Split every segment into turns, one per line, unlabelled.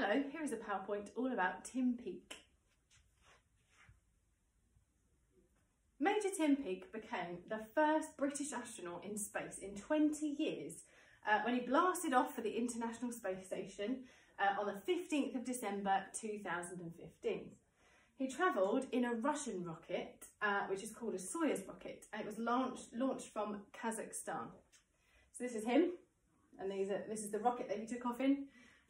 Hello, here is a PowerPoint all about Tim Peake. Major Tim Peake became the first British astronaut in space in 20 years when he blasted off for the International Space Station on the 15th of December 2015. He travelled in a Russian rocket, which is called a Soyuz rocket, and it was launched from Kazakhstan. So this is him, and this is the rocket that he took off in,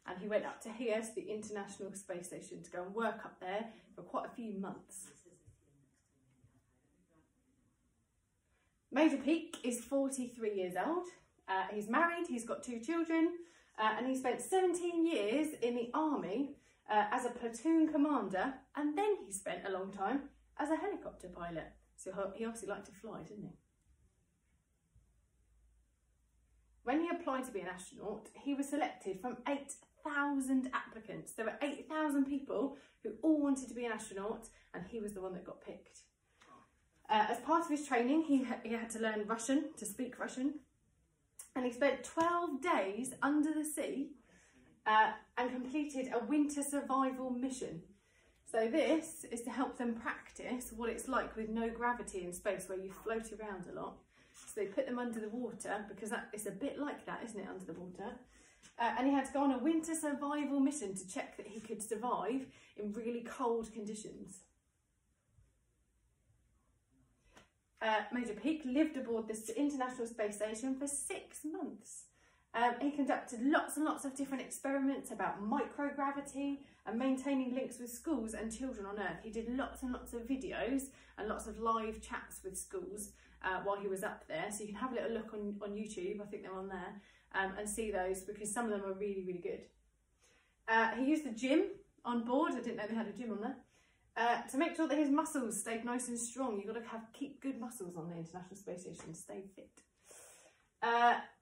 and he went up to here, to the International Space Station, to go and work up there for quite a few months. Major Peake is 43 years old. He's married, he's got 2 children, and he spent 17 years in the army as a platoon commander, and then he spent a long time as a helicopter pilot. So he obviously liked to fly, didn't he? When he applied to be an astronaut, he was selected from 8,000 applicants. There were 8,000 people who all wanted to be an astronaut, and he was the one that got picked. As part of his training, he had to learn Russian, to speak Russian, and he spent 12 days under the sea and completed a winter survival mission. So this is to help them practice what it's like with no gravity in space, where you float around a lot. So they put them under the water, because it's a bit like that, isn't it, under the water? And he had to go on a winter survival mission to check that he could survive in really cold conditions. Major Peake lived aboard this International Space Station for 6 months. He conducted lots and lots of different experiments about microgravity and maintaining links with schools and children on Earth. He did lots and lots of videos and lots of live chats with schools while he was up there. So you can have a little look on YouTube, I think they're on there, and see those, because some of them are really, really good. He used the gym on board. I didn't know they had a gym on there. To make sure that his muscles stayed nice and strong. You've got to keep good muscles on the International Space Station to stay fit.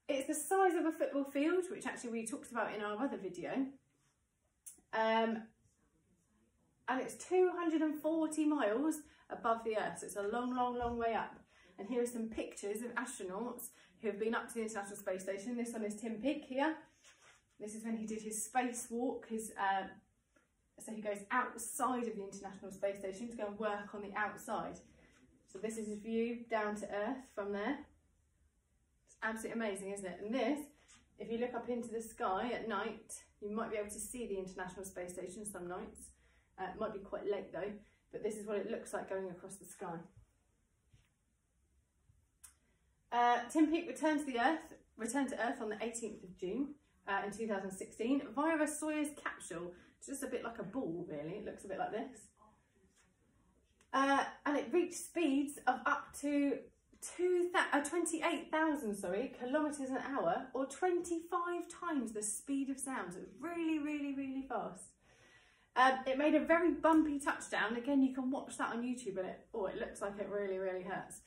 It's the size of a football field, which actually we talked about in our other video. And it's 240 miles above the Earth, so it's a long, long, long way up. And here are some pictures of astronauts who have been up to the International Space Station. This one is Tim Peake here. This is when he did his spacewalk, so he goes outside of the International Space Station to go and work on the outside. So this is his view down to Earth from there. It's absolutely amazing, isn't it? And this, if you look up into the sky at night, you might be able to see the International Space Station some nights. It might be quite late though, but this is what it looks like going across the sky. Tim Peake returned to Earth on the 18th of June in 2016 via a Soyuz capsule. It's just a bit like a ball, really. It looks a bit like this. And it reached speeds of up to 28,000 kilometres an hour, or 25 times the speed of sound. So really, really, really fast. It made a very bumpy touchdown. Again, you can watch that on YouTube, and it looks like it really, really hurts.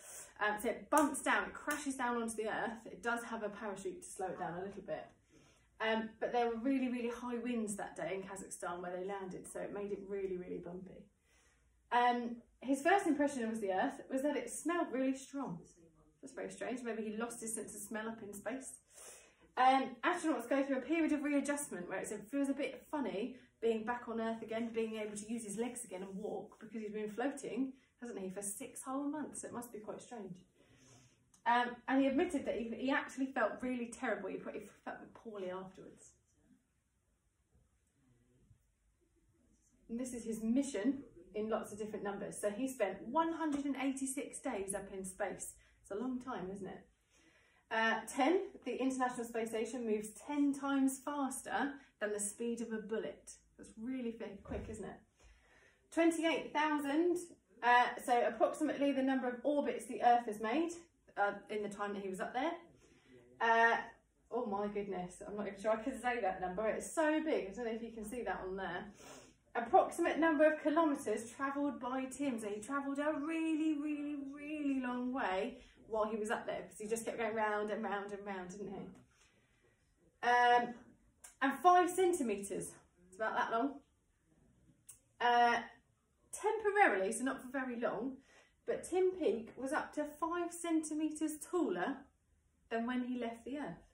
So it bumps down, it crashes down onto the Earth. It does have a parachute to slow it down a little bit. But there were really, really high winds that day in Kazakhstan where they landed, so it made it really, really bumpy. His first impression of the Earth was that it smelled really strong. That's very strange. Maybe he lost his sense of smell up in space. Astronauts go through a period of readjustment where it feels a bit funny being back on Earth again, being able to use his legs again and walk, because he's been floating, hasn't he, for 6 whole months. It must be quite strange. And he admitted that he actually felt really terrible. He felt poorly afterwards. And this is his mission in lots of different numbers. So he spent 186 days up in space. It's a long time, isn't it? The International Space Station moves 10 times faster than the speed of a bullet. That's really quick, isn't it? 28,000, so approximately the number of orbits the Earth has made in the time that he was up there. Oh my goodness, I'm not even sure I can say that number. It's so big. I don't know if you can see that on there. Approximate number of kilometres travelled by Tim. So he travelled a really, really, really long way while he was up there, because he just kept going round and round and round, didn't he? And 5 centimetres. It's about that long. Temporarily, so not for very long, but Tim Peake was up to 5 centimetres taller than when he left the Earth.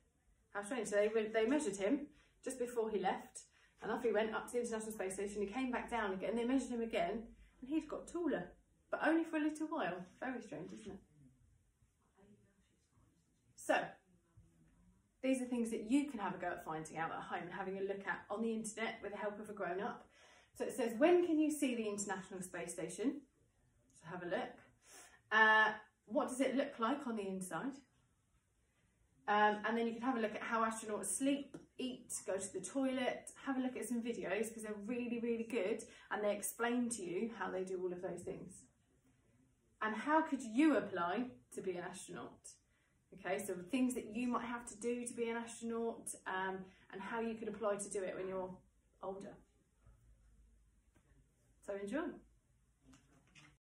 How strange. So they measured him just before he left, And off he went up to the International Space Station. He came back down again. They measured him again, and he'd got taller, but only for a little while. Very strange, isn't it? So, these are things that you can have a go at finding out at home and having a look at on the internet with the help of a grown-up. So it says, when can you see the International Space Station? So have a look. What does it look like on the inside? And then you can have a look at how astronauts sleep, eat, go to the toilet, have a look at some videos because they're really, really good and they explain to you how they do all of those things. And how could you apply to be an astronaut? Okay, so things that you might have to do to be an astronaut and how you could apply to do it when you're older. So enjoy.